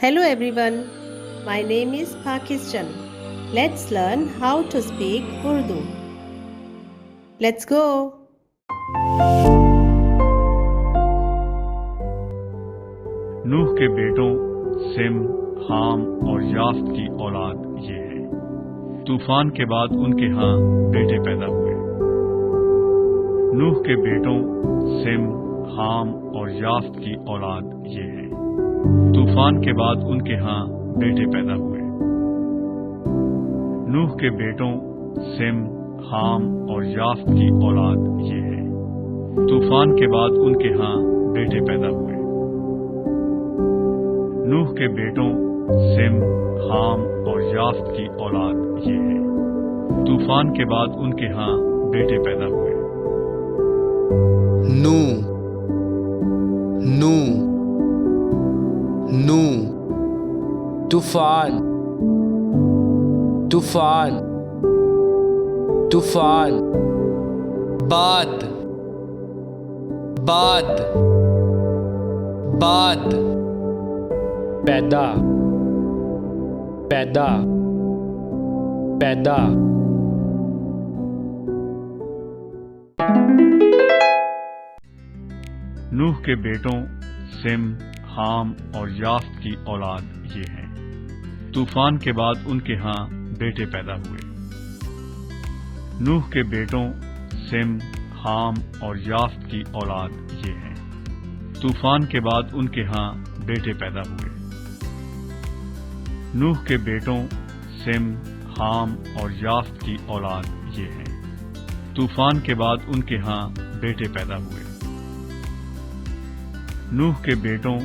Hello everyone, my name is Pakistan. Let's learn how to speak Urdu. Let's go. नूह के बेटों SIM, हाम और याफ्त की औलाद ये है। तूफान के बाद उनके यहाँ बेटे पैदा हुए। नूह के बेटों सिम, हाम और याफ्त की औलाद ये है। तूफान के बाद उनके यहाँ बेटे पैदा हुए। नूह के बेटों सिम, हाम और याफ्त की औलाद ये है। तूफान के बाद उनके यहाँ बेटे पैदा हुए। नूह के बेटों सिम, हाम और याफ्त की औलाद ये है। तूफान के बाद उनके यहाँ बेटे पैदा हुए। नू नू नू तूफान तूफान तूफान बाद बाद बाद पैदा पैदा पैदा नूह के बेटों सिम, हाम और याफ्त की औलाद ये हैं। तूफान के बाद उनके यहाँ बेटे पैदा हुए। नूह के बेटों सिम, हाम और याफ्त की औलाद ये हैं। तूफान के बाद उनके यहाँ बेटे पैदा हुए। नूह के बेटों सिम, हाम और याफ्त की औलाद ये हैं। तूफान के बाद उनके यहाँ बेटे पैदा हुए। नूह के बेटों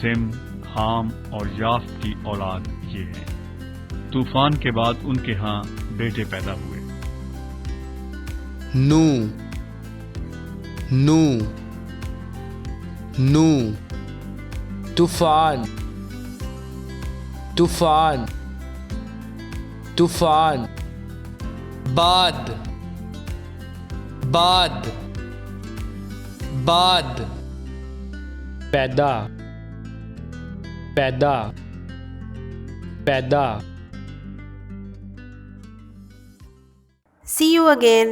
सिम, हाम और याफ्त की औलाद ये हैं। तूफान के बाद उनके यहाँ बेटे पैदा हुए। नू नू नू तूफान तूफान तूफान बाद बाद बाद पैदा पैदा पैदा See you again.